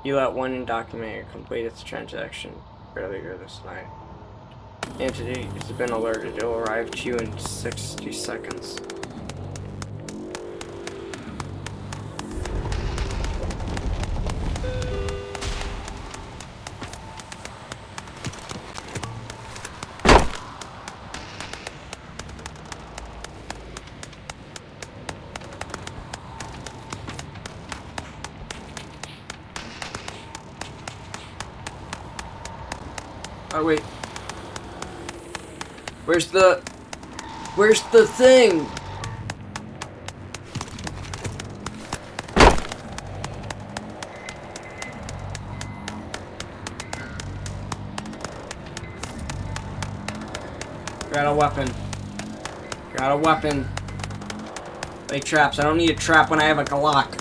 You let one documenter complete its transaction earlier this night. Entity has been alerted. It will arrive to you in 60 seconds. Oh wait. Where's the thing? Got a weapon. Got a weapon. Like traps. I don't need a trap when I have a Glock.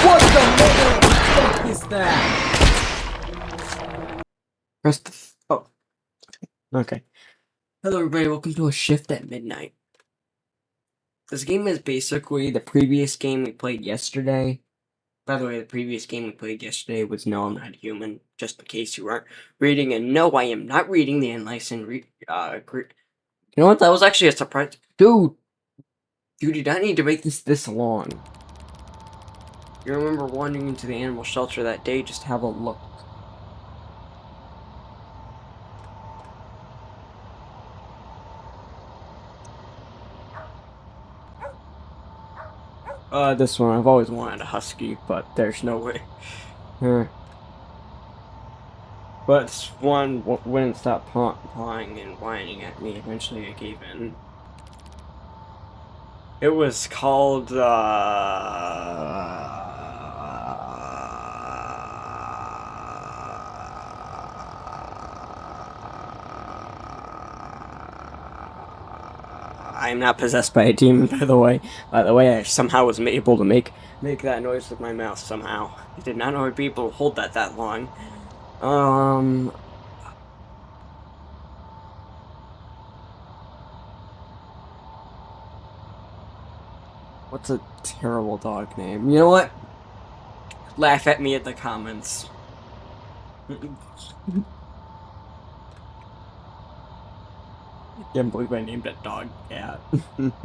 What the fuck is that? Press the oh. Okay. Hello everybody, welcome to A Shift at Midnight. This game is basically the previous game we played yesterday. By the way, the previous game we played yesterday was No, I'm Not Human, just in case you aren't reading. And no, I am not reading the unlicensed you know what, that was actually a surprise. Dude, you did not need to make this long. You remember wandering into the animal shelter that day, just have a look. This one, I've always wanted a husky, but there's no way. But this one wouldn't stop pawing and whining at me. Eventually I gave in. It was called, I'm not possessed by a demon, by the way. I somehow was able to make that noise with my mouth somehow. I did not know I'd be able to hold that long. What's a terrible dog name? You know what? Laugh at me in the comments. Can't believe I named a dog Cat. And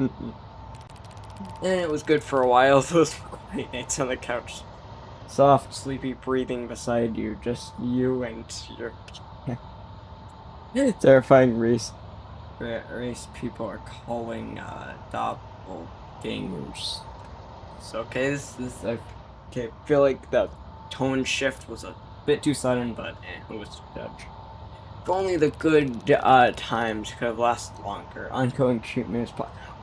it was good for a while. Those quiet nights on the couch. Soft, sleepy breathing beside you. Just you and your terrifying race people are calling doppelgangers. So okay, I feel like the tone shift was a bit too sudden, but who was to judge? If only the good times could have lasted longer. Ongoing treatment is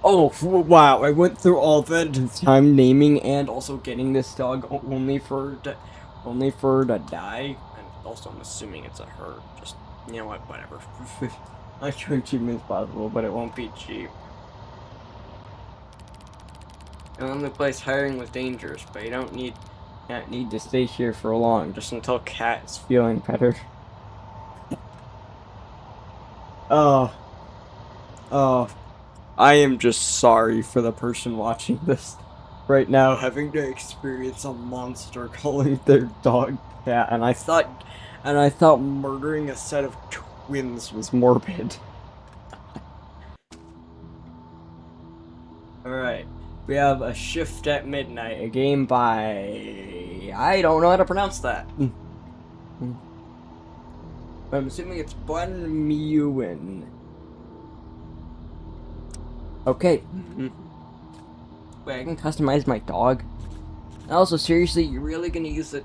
oh wow! I went through all that time naming and also getting this dog only for her to die. And also, I'm assuming it's a her. Just you know what? Whatever. Ongoing treatment is possible, but it won't be cheap. The only place hiring was dangerous, but you don't need to stay here for long. Just until Cat is feeling better. Oh, I am just sorry for the person watching this right now, having to experience a monster calling their dog Cat, and I thought murdering a set of twins was morbid. Alright, we have A Shift at Midnight, a game by... I don't know how to pronounce that. I'm assuming it's Bun Mewen. Okay. Wait, I can customize my dog. Also, seriously, you're really gonna use the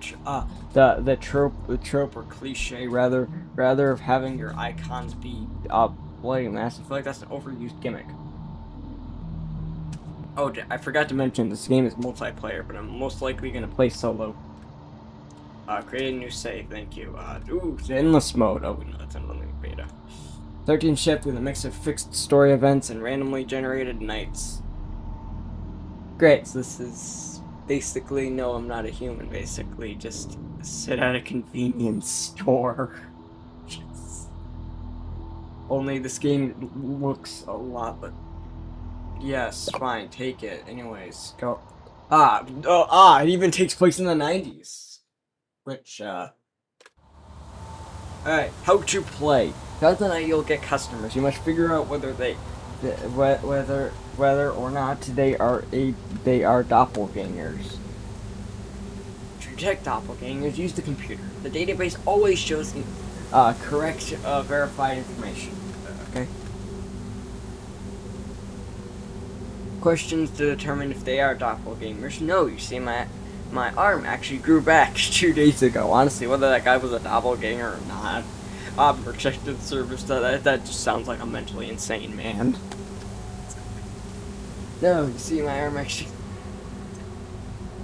trope or cliche rather of having your icons be bloody mass? I feel like that's an overused gimmick. Oh, I forgot to mention this game is multiplayer, but I'm most likely gonna play solo. Create a new save, thank you. Ooh, endless mode. Oh, no, that's unlimited beta. 13 shift with a mix of fixed story events and randomly generated nights. Great, so this is basically, no, I'm not a human, basically. Just sit at a convenience store. Only this game looks a lot, but... Yes, fine, take it. Anyways, go. It even takes place in the 90s. Which, Alright, how to play. Throughout the night, you'll get customers. You must figure out whether or not they are doppelgangers. To detect doppelgangers, use the computer. The database always shows correct, verified information. Okay. Questions to determine if they are doppelgangers. No, you see, my arm actually grew back 2 days ago. Honestly, whether that guy was a doppelganger or not, protective service. That just sounds like a mentally insane man. No, you see, my arm actually.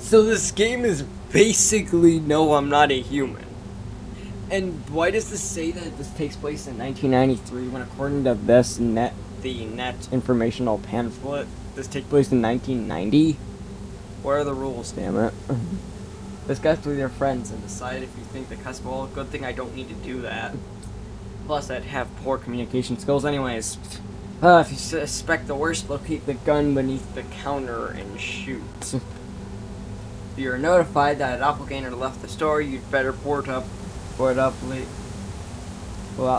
So this game is basically no, I'm not a human. And why does this say that this takes place in 1993 when, according to this the net informational pamphlet, this takes place in 1990? What are the rules, damn it? Discuss with your friends and decide if you think the customer. Well, good thing I don't need to do that. Plus, I'd have poor communication skills anyways. If you suspect the worst, locate the gun beneath the counter and shoot. If you're notified that a doppelganger left the store, you'd better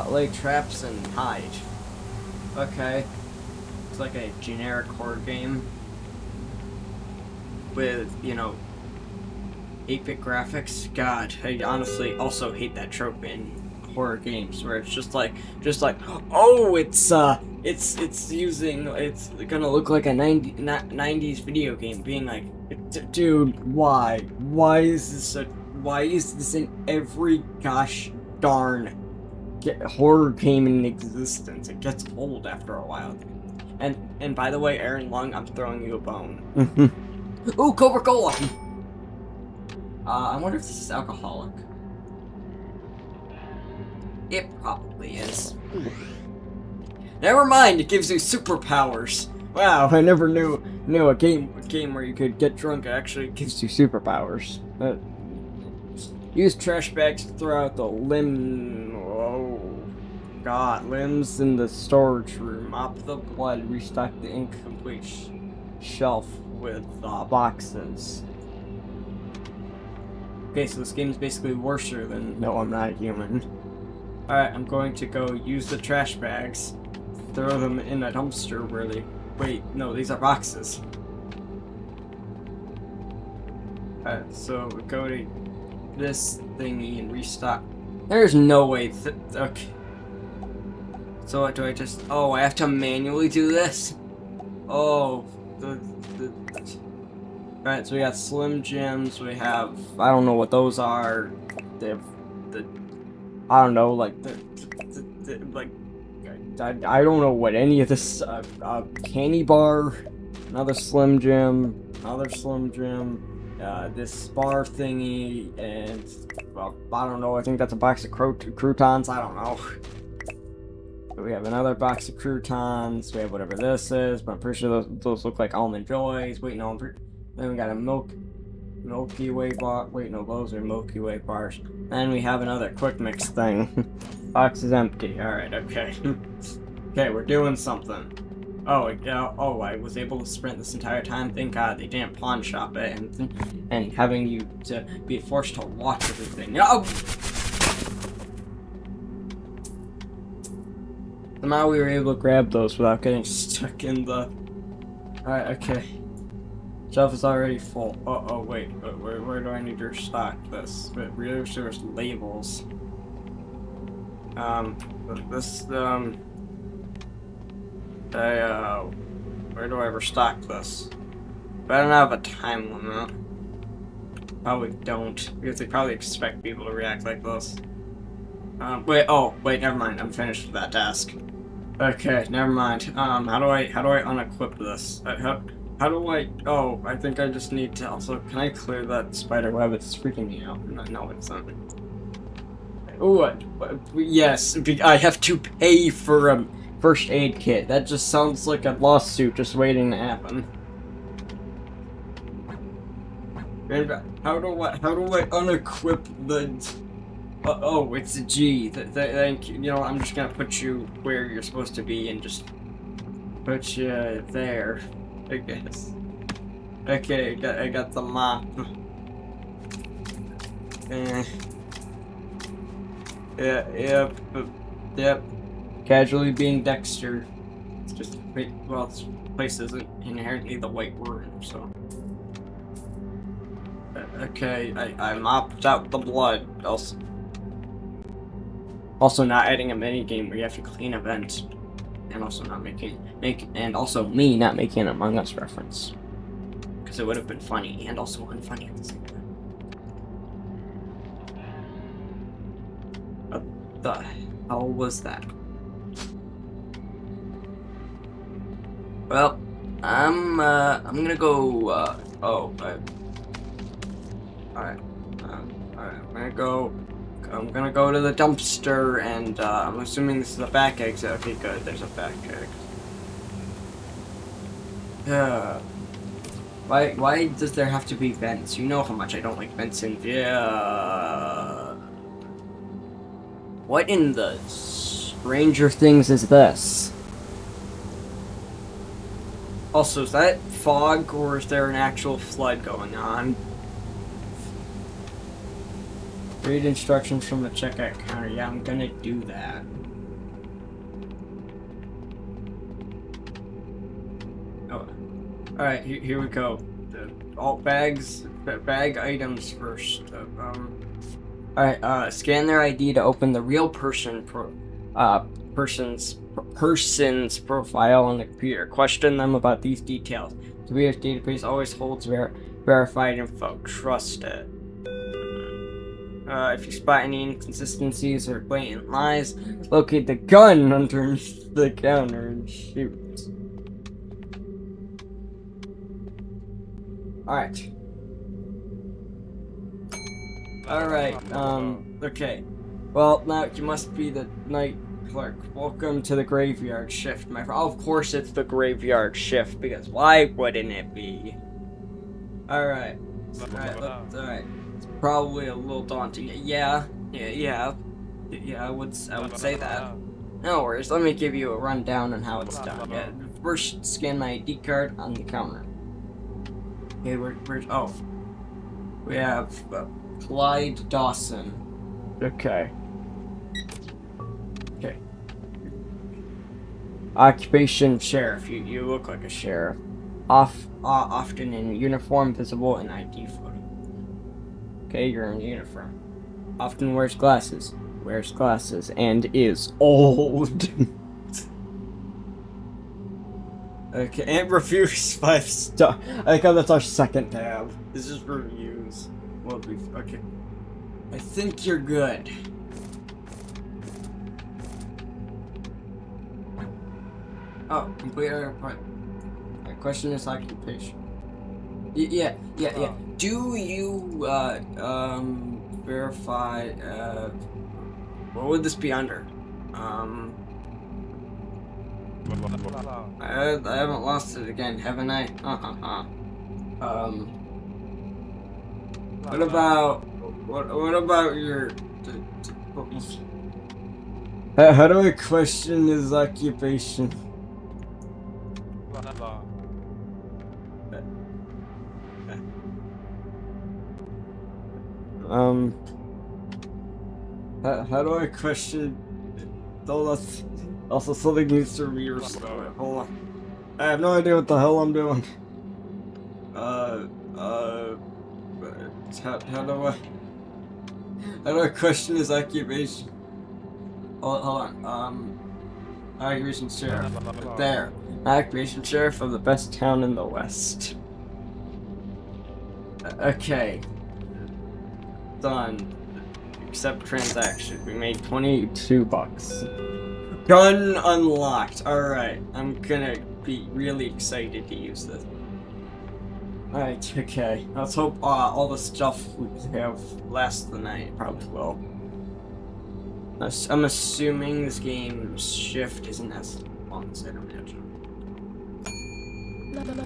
lay traps and hide. Okay. It's like a generic horror game with, 8-bit graphics. God, I honestly also hate that trope in horror games where it's just like, oh, it's gonna look like a 90s video game, being like, dude, why is this in every gosh darn horror game in existence? It gets old after a while. And by the way, Aaron Long, I'm throwing you a bone. Ooh, Coca-Cola! I wonder if this is alcoholic. It probably is. Never mind, it gives you superpowers. Wow, I never knew a game where you could get drunk actually gives you superpowers. Use trash bags to throw out the limbs in the storage room. Mop the blood. Restock the incomplete shelf with boxes. Okay, so this game is basically worse than No, I'm Not a Human. Alright, I'm going to go use the trash bags, throw them in a dumpster where they... Wait, no, these are boxes. Alright, so we go to this thingy and restock. There's no way okay. So what do I just... Oh, I have to manually do this? Oh, Alright, so we got Slim Jims, we have... I don't know what those are. They have I don't know, like, I don't know what any of this, candy bar, another Slim Jim, this bar thingy, and, well, I don't know, I think that's a box of croutons, I don't know. So we have another box of croutons, we have whatever this is, but I'm pretty sure those look like Almond Joys. Wait, no, then we got a Milky Way bar. Wait, no, those are Milky Way bars. And we have another Quick Mix thing. Box is empty. Alright, okay. Okay, we're doing something. Oh, I was able to sprint this entire time. Thank God they didn't pawn shop it and having you to be forced to watch everything. No! Somehow we were able to grab those without getting stuck in the... Alright, okay. Shelf is already full. Oh wait, where do I need to stock this? But really, there's labels. Where do I restock this? But I don't have a time limit. Probably don't, because they probably expect people to react like this. Wait, never mind, I'm finished with that task. Okay, never mind. How do I unequip this? How do I... Oh, I think I just need to also... Can I clear that spider web? It's freaking me out. No, it's not. Oh, yes. I have to pay for a first aid kit. That just sounds like a lawsuit just waiting to happen. And how do I unequip the... oh, it's a G. Thank you. You know, I'm just gonna put you where you're supposed to be and just put you there, I guess. Okay, I got the map. Yep. Casually being Dexter. It's just, well, this place isn't inherently the white room, so. Okay, I mopped out the blood. Also not adding a mini game where you have to clean events, and also not and also me not making an Among Us reference, because it would have been funny and also unfunny at the same time. What the hell was that? Well, I'm gonna go. Alright. I'm gonna go to the dumpster, and I'm assuming this is a back exit. Okay, good. There's a back exit. Why does there have to be vents? You know how much I don't like vents in. What in the Stranger Things is this? Also, is that fog, or is there an actual flood going on? Read instructions from the checkout counter. Yeah, I'm gonna do that. Oh, alright, here we go. All bag items first. Alright, scan their ID to open the real person's profile on the computer. Question them about these details. The computer's database always holds verified info. Trust it. If you spot any inconsistencies or blatant lies, locate the gun underneath the counter and shoot. Alright. Okay. Well, now you must be the night clerk. Welcome to the graveyard shift, my friend. Oh, of course it's the graveyard shift, because why wouldn't it be? Alright. Alright. Probably a little daunting. Yeah, I would say that. No worries, let me give you a rundown on how it's done. Yeah, first, scan my ID card on the counter. Okay, we have Clyde Dawson. Okay. Occupation, sheriff. You look like a sheriff. Often in uniform, visible in ID photo. Okay, you're in uniform. Often wears glasses, and is old. Okay, and reviews 5 star. I think that's our second tab. This is reviews. Okay. I think you're good. Oh, complete our report. My question is occupation. Yeah. Do you, verify, what would this be under? I haven't lost it again, haven't I? What about your, how do I question his occupation? How do I question? Also, something needs to be restored. Hold on. I have no idea what the hell I'm doing. How do I question his occupation? Hold on. Occupation sheriff. There. Occupation sheriff of the best town in the West. Okay. Done. Accept transaction. We made 22 bucks. Gun unlocked. Alright. I'm gonna be really excited to use this. Alright, okay. Let's hope all the stuff we have lasts the night. Probably will. I'm assuming this game's shift isn't as long as I'd imagine.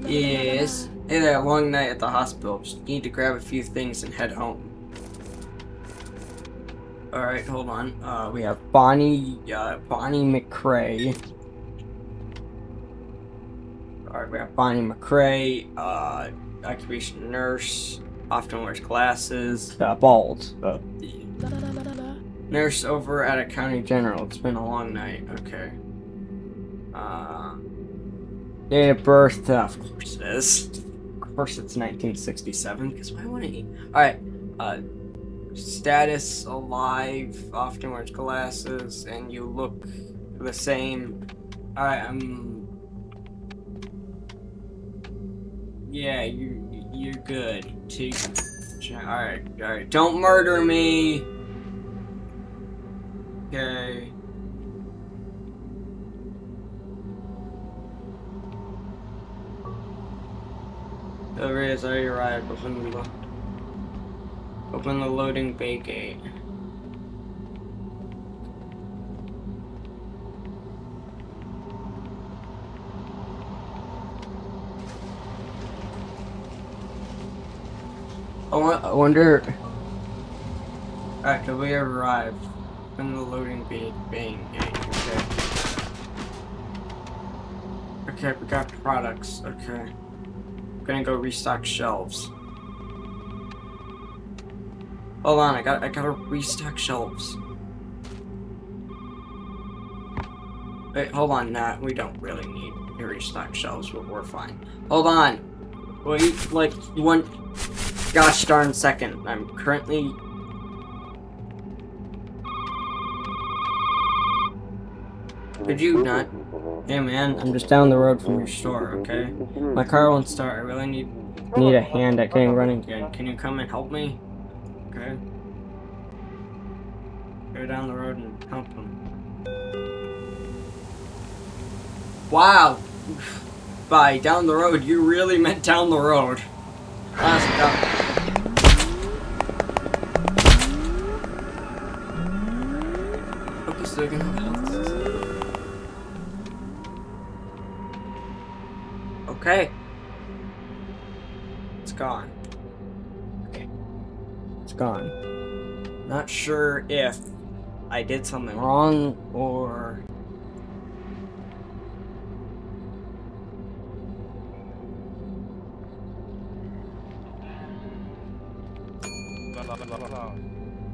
Yes. Hey there, long night at the hospital. Just need to grab a few things and head home. Alright, hold on. We have Bonnie McCrae. Alright, we have Bonnie McCrae, occupation nurse, often wears glasses, bald. Nurse over at a county general. It's been a long night. Okay. Date of birth, of course it is. Of course it's 1967, because why wouldn't he? Alright, status, alive, often wears glasses, and you look the same. Alright, yeah, you're good. Alright, don't murder me! Okay. Delivery has already arrived. Open the loading bay gate. I wonder. Alright, delivery arrived. Open the loading bay gate. Okay. Okay, we got products. Okay. Gonna go restock shelves. Hold on, I gotta restock shelves. Wait, hold on, nah, we don't really need to restock shelves, but we're fine. Hold on! Wait, like, one gosh darn second. I'm currently... Could you not? Hey man, I'm just down the road from your store, okay? My car won't start. I really need a hand at getting running again. Can you come and help me? Okay. Go down the road and help him. Wow! By down the road, you really meant down the road. Okay, so they're gonna help us. Okay. It's gone. Okay. It's gone. Not sure if I did something wrong or...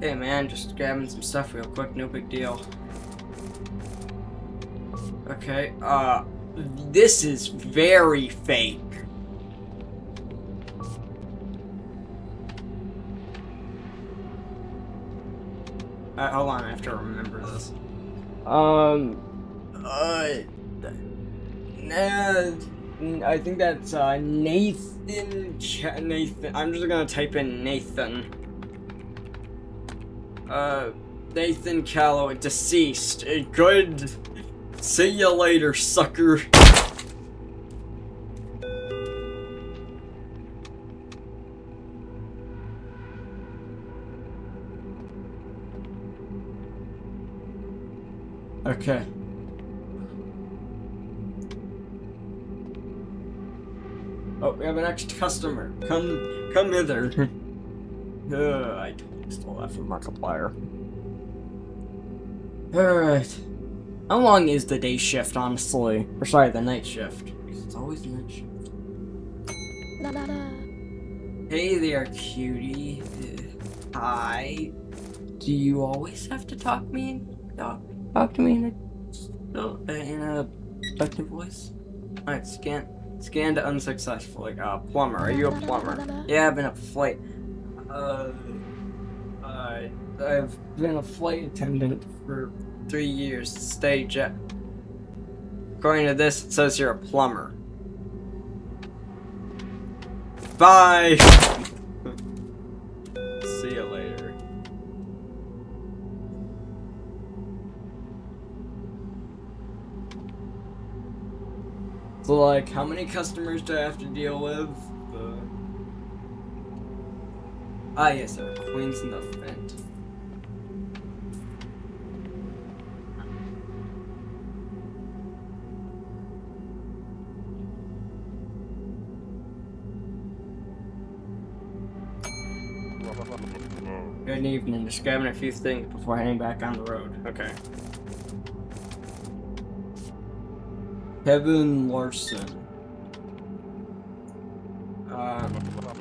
Hey man, just grabbing some stuff real quick, no big deal. Okay, this is very fake. Hold on, I have to remember this. I think that's, Nathan, I'm just gonna type in Nathan. Nathan Callow, deceased. Good. See you later, sucker. Okay. Oh, we have an extra customer. Come hither. I totally stole that from Markiplier. Alright. How long is the day shift, honestly? Or sorry, the night shift. Because it's always the night shift. Hey there, cutie. Hi. Do you always have to talk to me in a effective voice? Alright, scanned unsuccessfully. Plumber. Are you a plumber? Yeah, I've been a flight. I've been a flight attendant for 3 years. Steady jet. According to this, it says you're a plumber. Bye! See you later. So, like, how many customers do I have to deal with? Yes, there are coins in the vent. Good evening. Just grabbing a few things before heading back on the road. Okay. Kevin Larson.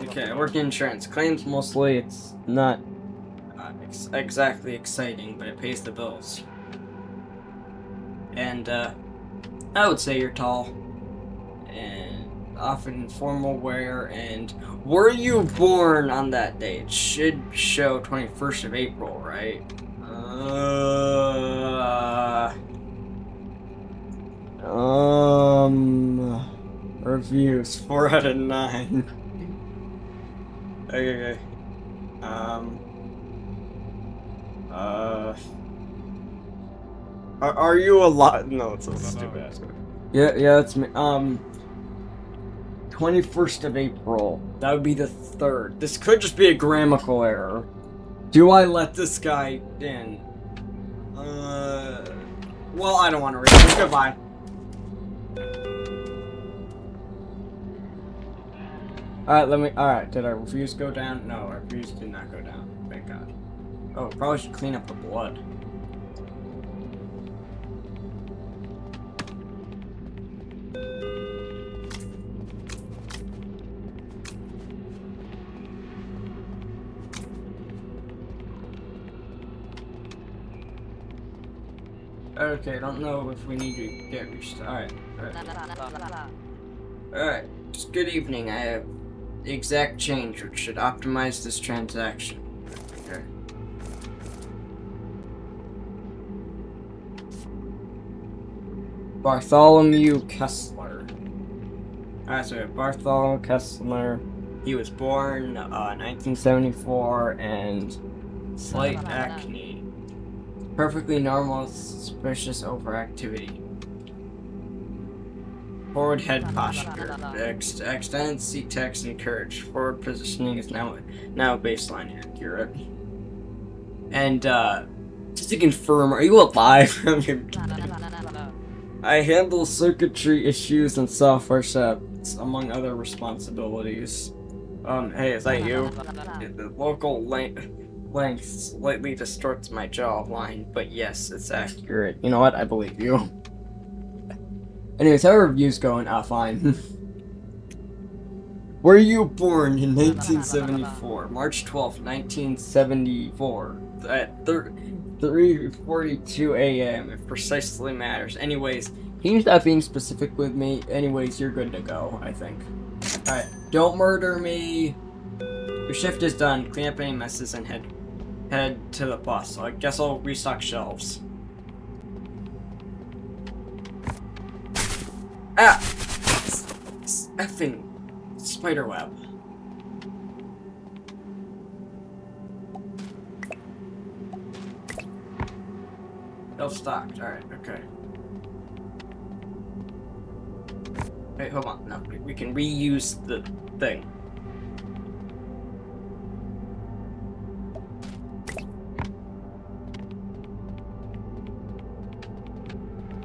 Okay, I work in insurance. Claims mostly, it's not exactly exciting, but it pays the bills. And, I would say you're tall. And often formal wear, and were you born on that date? It should show 21st of April, right? Reviews 4 out of 9. Okay. Are you alive? No, it's a stupid ass. Yeah, that's me. 21st of April. That would be the 3rd. This could just be a grammatical error. Do I let this guy in? Well, I don't want to read it. Goodbye. Alright, did our reviews go down? No, our reviews did not go down. Thank God. Oh, probably should clean up the blood. Okay, I don't know if we need to get restarted. Alright, just good evening. I have the exact change which should optimize this transaction. Okay. Bartholomew Kessler. Alright, so Bartholomew Kessler. He was born 1974 and slight acne. Perfectly normal, suspicious overactivity. Forward head posture. Extended seat text encouraged. Forward positioning is now baseline accurate. And just to confirm, are you alive? I handle circuitry issues and software setups, among other responsibilities. Hey, is that you? The local length slightly distorts my jawline, but yes, it's accurate. You know what? I believe you. Anyways, how are reviews going? fine. Were you born in 1974? March 12th, 1974. At 3:42 a.m. if precisely matters. Anyways, can you stop being specific with me? Anyways, you're good to go, I think. Alright, don't murder me. Your shift is done. Clean up any messes and head to the bus. So I guess I'll restock shelves. Ah! Effing spider web. Shelf stocked. Alright, okay. Wait, hold on. No, we can reuse the thing.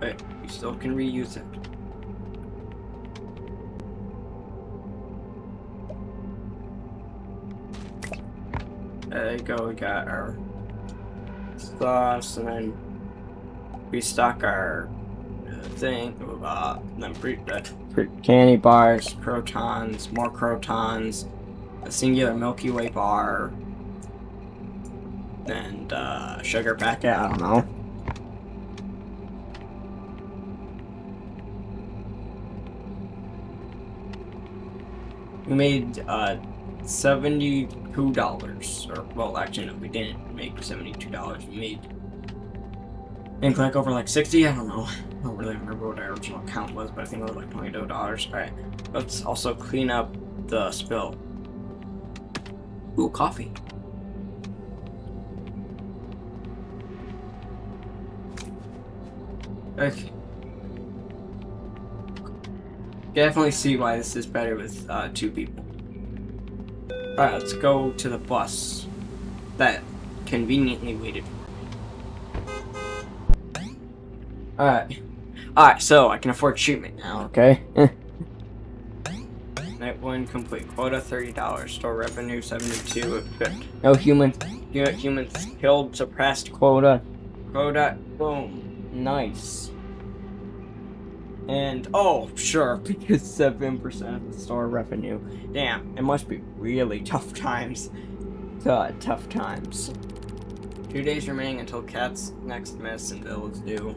Wait, we still can reuse it. There you go, we got our sauce, and then restock our thing, then candy bars, crotons, more crotons, a singular Milky Way bar, and sugar packet, I don't know. We made $72, or well, actually no, we didn't make $72. We made, I think like over like 60. I don't know. I don't really remember what our original count was, but I think it was like $22. All right, let's also clean up the spill. Ooh, coffee. Okay. Definitely see why this is better with 2 people. Alright, let's go to the bus that conveniently waited for me. Alright, so I can afford treatment now, okay? Right, when complete. Quota $30. Store revenue 72. No humans killed. Suppressed quota. Quota. Boom. Nice. And oh sure, because 7% of the store revenue. Damn, it must be really tough times. God, tough times. 2 days remaining until Cat's next medicine bill is due.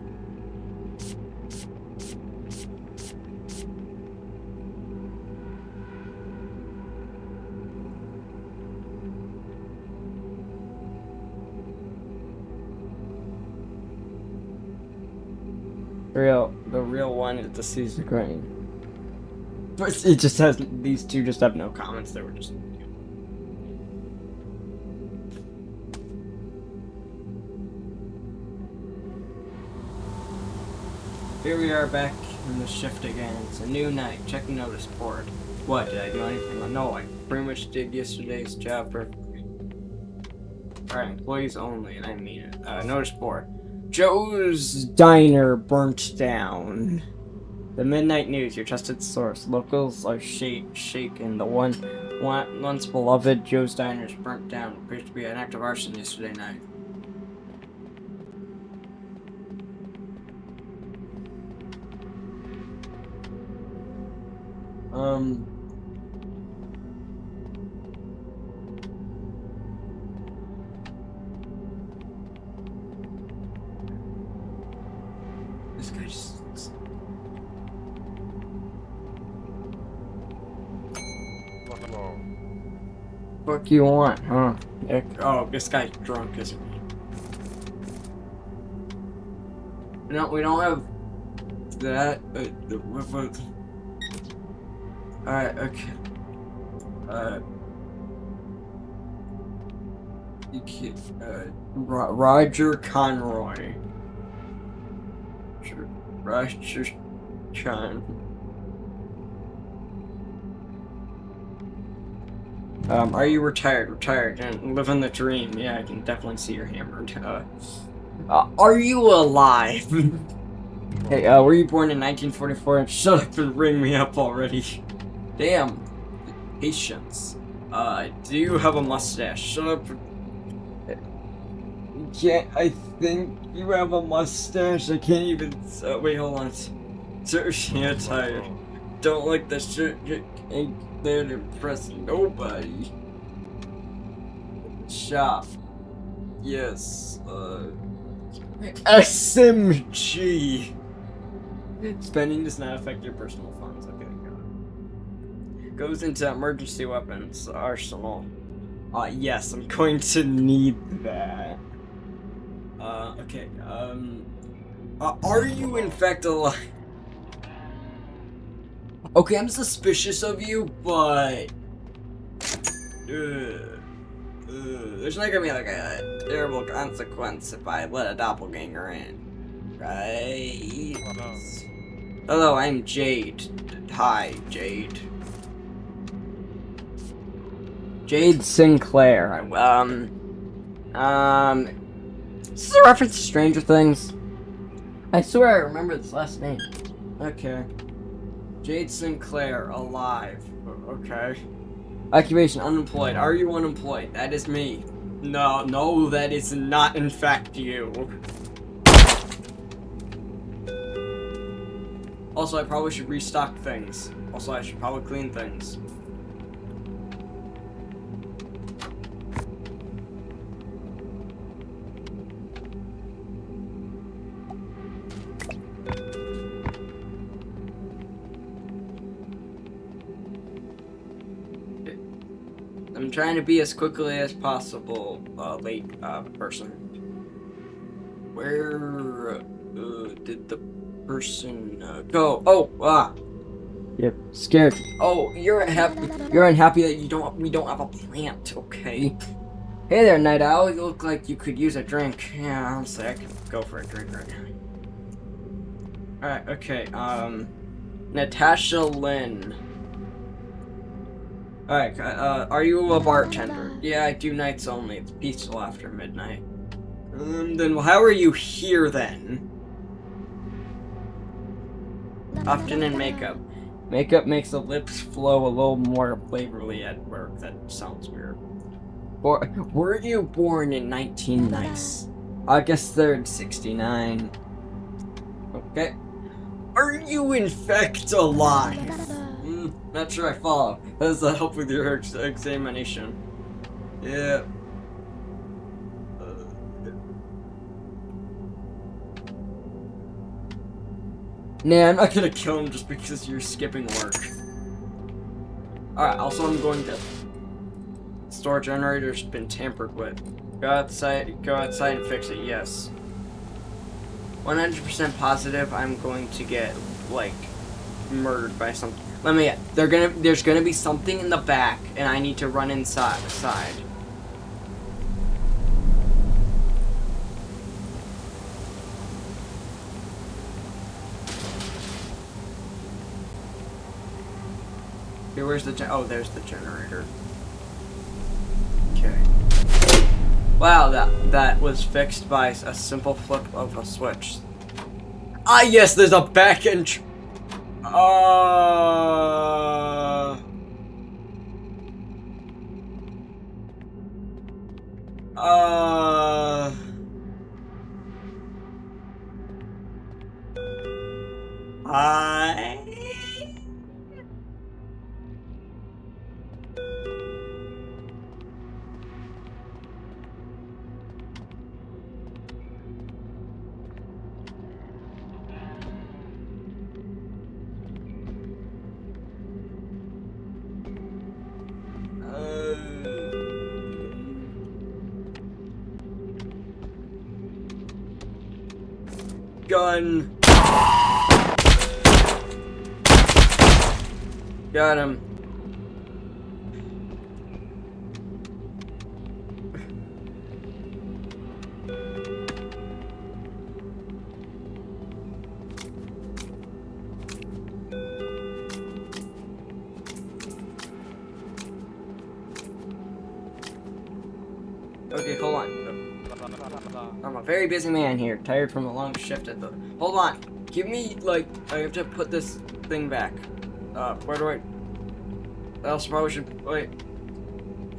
The real one is the Caesar Crane. But it just has, these two just have no comments, they were just... Here we are back in the shift again. It's a new night. Check the notice board. What, did I do anything? No, I pretty much did yesterday's job perfectly. Alright, employees only, and I mean it. Notice board. Joe's Diner burnt down. The Midnight News, your trusted source. Locals are shaken. The once beloved Joe's Diner is burnt down. Appears to be an act of arson yesterday night. This guy just... What you want, huh? Nick? Oh, this guy's drunk, isn't he? No, we don't have that. Alright, okay. You can't, Roger Conroy. Roger Chan. Are you retired? Retired and living the dream. Yeah, I can definitely see you're hammered. Are you alive? Hey, were you born in 1944? Shut up and ring me up already. Damn. Patience. Do you have a mustache? Shut up. I think you have a mustache. I can't even. Wait, hold on. Seriously, I'm tired. Don't like the shirt. Ain't there to impress nobody. Shop. Yes. SMG. Spending does not affect your personal funds. Okay, go. Goes into emergency weapons arsenal. Yes, I'm going to need that. Okay, are you in fact alive? Okay, I'm suspicious of you, but... there's not gonna be like a terrible consequence if I let a doppelganger in. Right? Hello, I'm Jade. Hi, Jade. Jade Sinclair. This is a reference to Stranger Things. I swear I remember this last name. Okay. Jade Sinclair, alive. Okay. Occupation, unemployed. Are you unemployed? That is me. No, that is not in fact you. Also, I probably should restock things. Also, I should probably clean things. I'm trying to be as quickly as possible, late, person. Where, did the person, go? Oh, Yep, scared. Oh, you're unhappy that we don't have a plant, okay? Hey there, Night Owl, you look like you could use a drink. Yeah, honestly, I could go for a drink right now. Alright, okay, Natasha Lynn. Alright, are you a bartender? Yeah, I do nights only. It's peaceful after midnight. Then how are you here then? Often in makeup. Makeup makes the lips flow a little more flavorfully at work. That sounds weird. Were you born in 19 nice? August 3rd, 69. Okay. Are you in fact alive? Not sure I follow. Does that help with your examination? Yeah. Nah, I'm not gonna kill him just because you're skipping work. Alright, also I'm going to... Store generator's been tampered with. Go outside and fix it, yes. 100% positive I'm going to get, like, murdered by something. Let me get. There's gonna be something in the back, and I need to run inside. Okay, where's the oh, there's the generator. Okay. Wow, that was fixed by a simple flip of a switch. Ah, yes, there's a back entry. I... Gun. Got him. Okay, hold on. I'm a very busy man here, tired from a long shift at the... Hold on. Give me, like, I have to put this thing back. Where do I... I also probably should... Wait.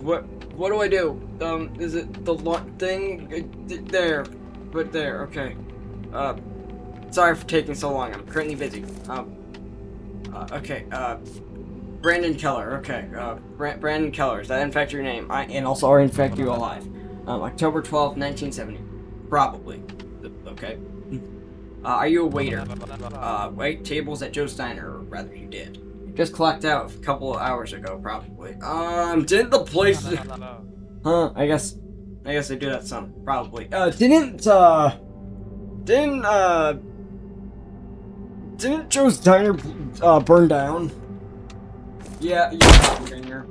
What do I do? Is it the thing? There. But there, okay. Sorry for taking so long. I'm currently busy. Okay, Brandon Keller, okay. Brandon Keller, is that in fact your name? And also are in fact you alive? October 12th, 1970. Probably. Okay. Are you a waiter? Wait tables at Joe's Diner, or rather you did. Just clocked out a couple of hours ago, probably. Didn't the place... Huh, I guess they do that some, probably. Didn't Joe's Diner, burn down? Yeah, Junior.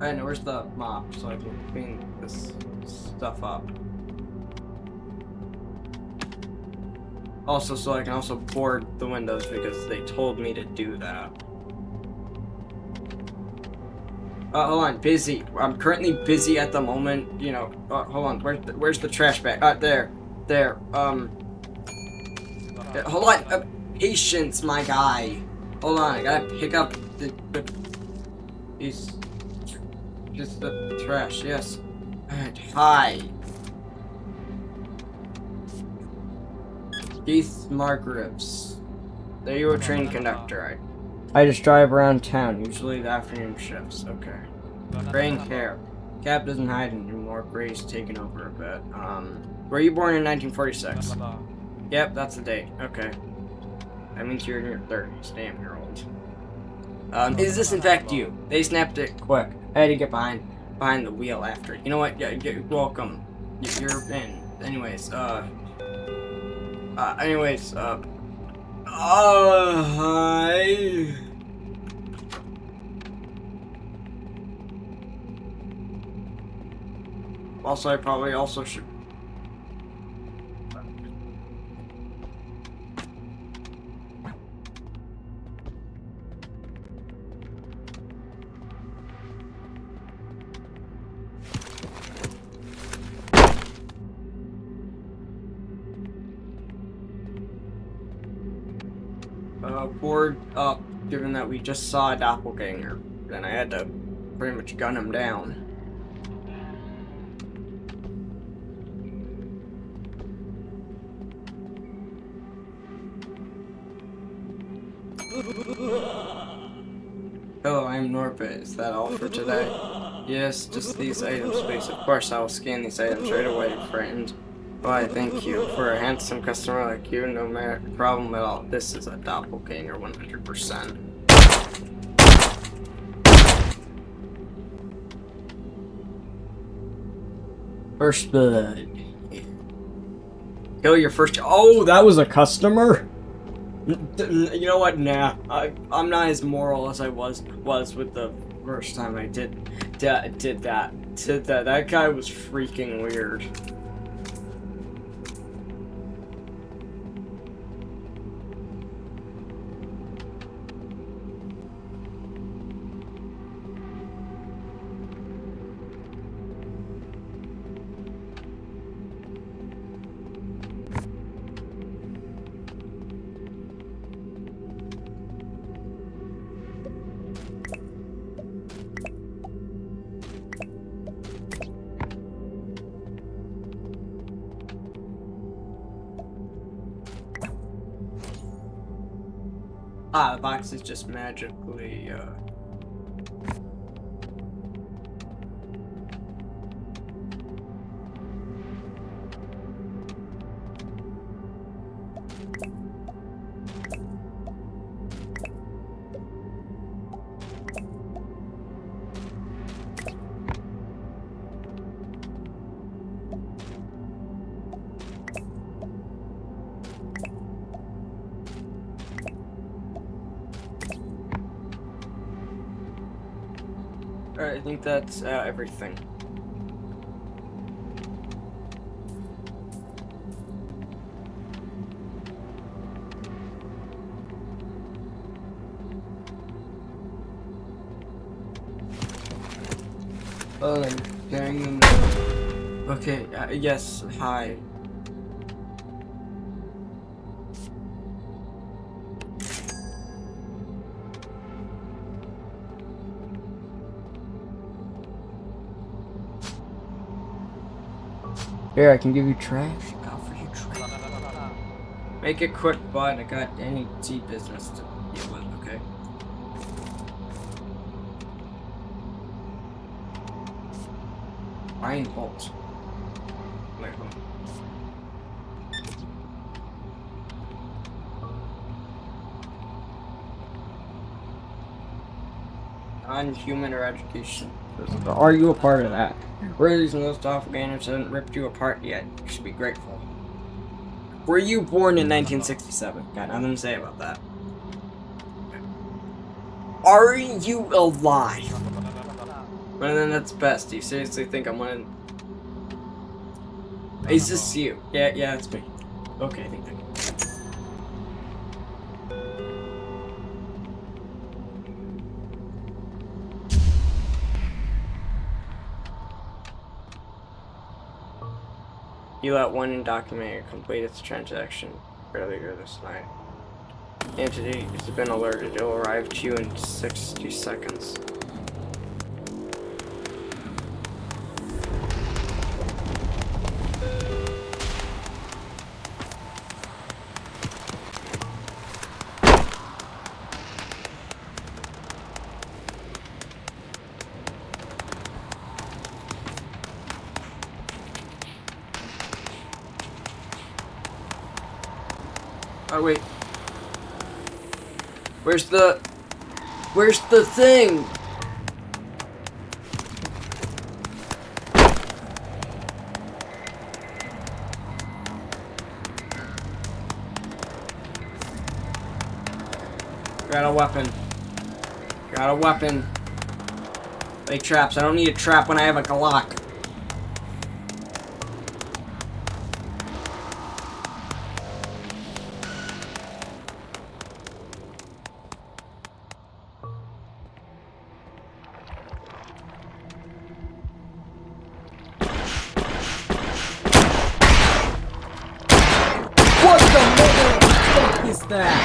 I know, where's the mop so I can clean this stuff up? Also, so I can also board the windows because they told me to do that. Hold on, busy. I'm currently busy at the moment, you know. Hold on, where's the trash bag? There. Hold on, patience, my guy. Hold on, I gotta pick up these... Just the trash, yes. Alright, hi. Keith Margraves. There you a train conductor. I just drive around town, usually the afternoon shifts. Okay. Graying hair. Cap doesn't hide anymore. Gray's taken over a bit. Were you born in 1946? Yep, that's the date. Okay. That means you're in your 30s. Damn, you're old. Is this in fact you? They snapped it quick. I had to get behind the wheel after it. You know what? Yeah, you're welcome. You're in. Anyways, hi. Also, I probably also should... board up, given that we just saw a doppelganger. Then I had to pretty much gun him down. Hello, I'm Norbit. Is that all for today? Yes, just these items, please. Of course, I will scan these items right away, friend. Why, thank you. For a handsome customer like you, no problem at all. This is a doppelganger, 100%. First blood. Kill your first. Oh, that was a customer? You know what? Nah, I'm not as moral as I was with the first time I did that. That guy was freaking weird. Ah, the box is just magically, Alright, I think that's everything. Oh, dang. Okay, yes, hi. Here, I can give you trash. I'll offer you trash. Make it quick, bud. I got any tea business to deal with, okay? Iron bolts. Wait, hold on. Non-human or education. Are you a part of that? Really, those doppelgangers haven't ripped you apart yet. You should be grateful. Were you born in 1967? Got nothing to say about that. Are you alive? Well, then that's best. Do you seriously think I'm one of... Is this you? Yeah, it's me. Okay, thank you. You let one documenter complete its transaction earlier this night. The entity has been alerted. It will arrive to you in 60 seconds. Oh, wait. Where's the thing? Got a weapon. Got a weapon. Like traps. I don't need a trap when I have a Glock. What the mother fuck is that?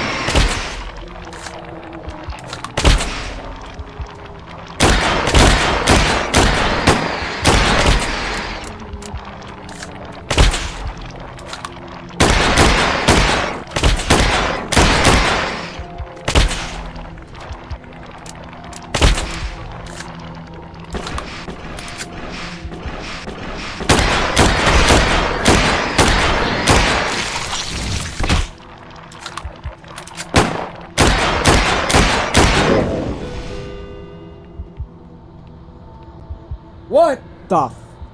the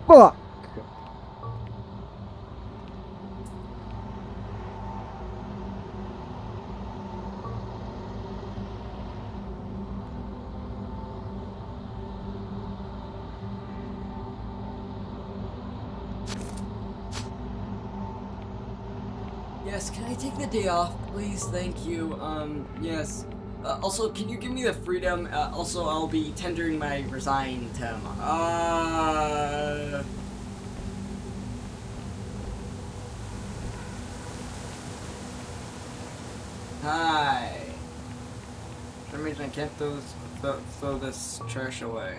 fuck? Yes, can I take the day off, please? Thank you. Yes. Also, can you give me the freedom? Also, I'll be tendering my resign to him. Hi. For some reason I can't throw this trash away.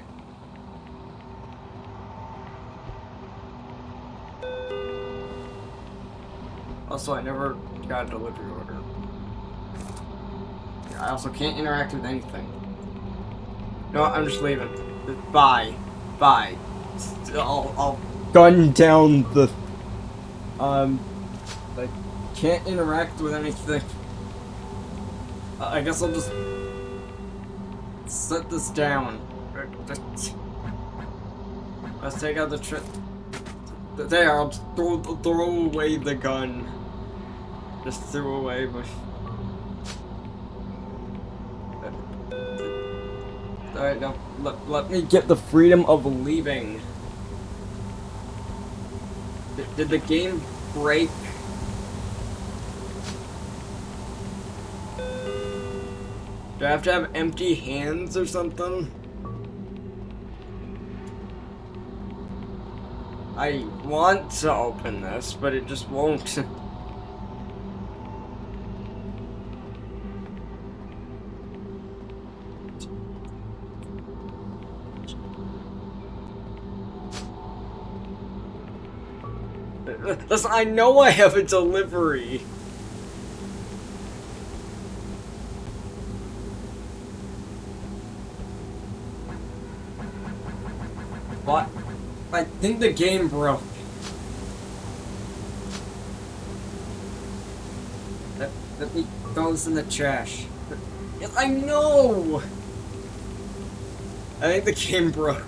Also, I never got a delivery order. I also can't interact with anything. No, I'm just leaving. Bye. Bye. I'll gun down the... I can't interact with anything. I guess I'll just... set this down. Let's take out the there, I'll just throw away the gun. Just threw away my... Alright, now, let me get the freedom of leaving. Did the game break? Do I have to have empty hands or something? I want to open this, but it just won't. Listen, I know I have a delivery. What? I think the game broke. Let me throw this in the trash. Yes, I know! I think the game broke.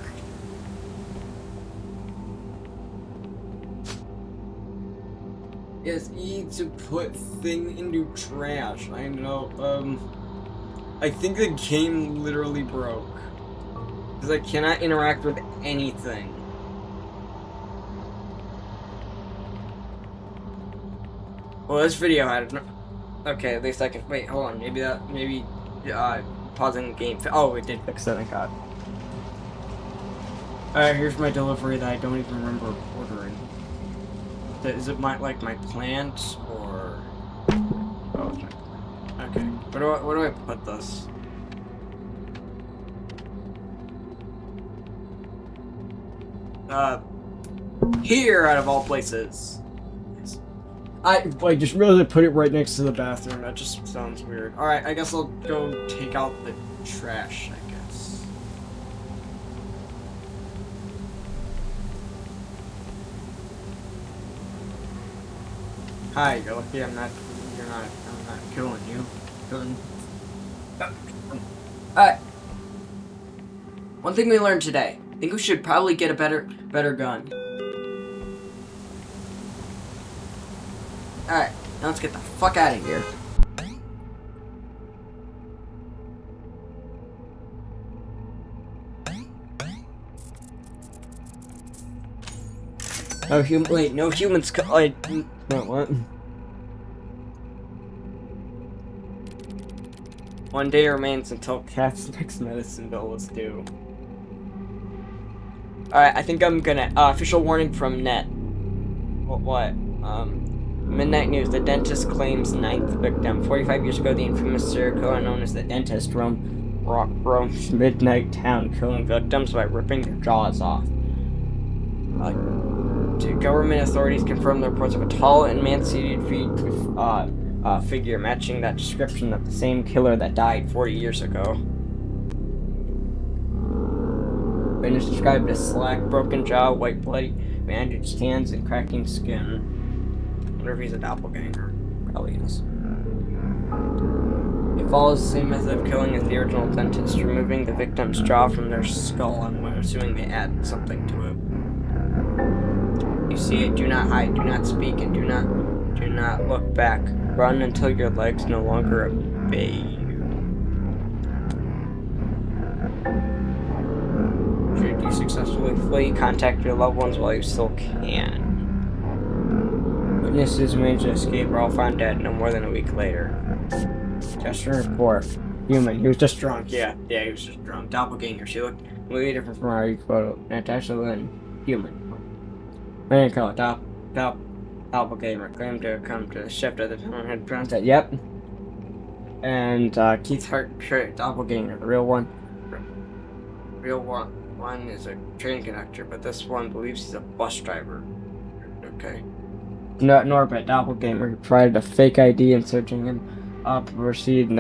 Yes, E to put thing into trash. I know, I think the game literally broke. Because I cannot interact with anything. Well, this video had no... Okay, at least I can... Wait, hold on. Maybe, pausing the game... Oh, it did fix that, thank God. Alright, here's my delivery that I don't even remember ordering. Is it my plant, or... Oh, okay. Where do I put this? Here, out of all places. I just realized I put it right next to the bathroom. That just sounds weird. Alright, I guess I'll go take out the trash, I guess. Hi, you're lucky I'm not killing you. Alright. One thing we learned today. I think we should probably get a better gun. Alright, now let's get the fuck out of here. No humans what? One day remains until Cat's next medicine bill is due. Alright, I think I'm gonna, official warning from Net. What? Midnight News, the dentist claims 9th victim. 45 years ago, the infamous serial killer known as the Dentist roamed Midnight Town, killing victims by ripping their jaws off. Government authorities confirmed the reports of a tall and emaciated figure matching that description of the same killer that died 40 years ago. Witness described as slack, broken jaw, white bloody, bandaged hands, and cracking skin. I wonder if he's a doppelganger. Probably is. It follows the same method of killing as the original dentist, removing the victim's jaw from their skull. I'm assuming they add something to it. you see it, do not hide, do not speak, and do not look back. Run until your legs no longer obey you. Should you successfully flee, contact your loved ones while you still can. Witnesses who managed to escape are all found dead no more than a week later. Gesture report. Human. He was just drunk. Yeah, he was just drunk. Doppelganger. She looked completely different from our photo. Natasha Lynn. Human. Man call it Doppelganger. Claimed to come to the shift at the time and had pronounced that. Yep. And Keith Hart. Doppelganger. The real one. One is a train conductor, but this one believes he's a bus driver. Okay. Norbert Doppelganger who provided a fake ID and searching him up proceed.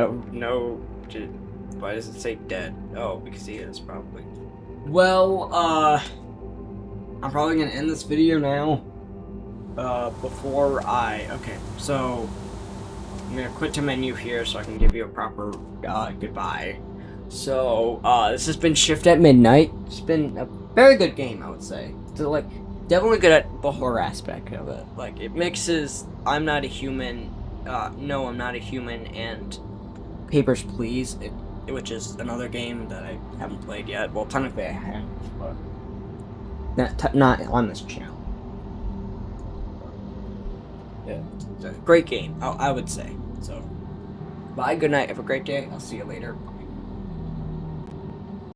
Why does it say dead? Oh, because he is probably. Well, I'm probably gonna end this video now. Okay, so I'm gonna quit the menu here so I can give you a proper goodbye. So this has been Shift at Midnight. It's been a very good game, I would say. So like, definitely good at the horror aspect of it. Like, it mixes I'm Not a Human, No, I'm Not a Human, and Papers, Please, which is another game that I haven't played yet. Well, technically I have, but not on this channel. Yeah, it's a great game, I would say. So, bye, good night, have a great day, I'll see you later.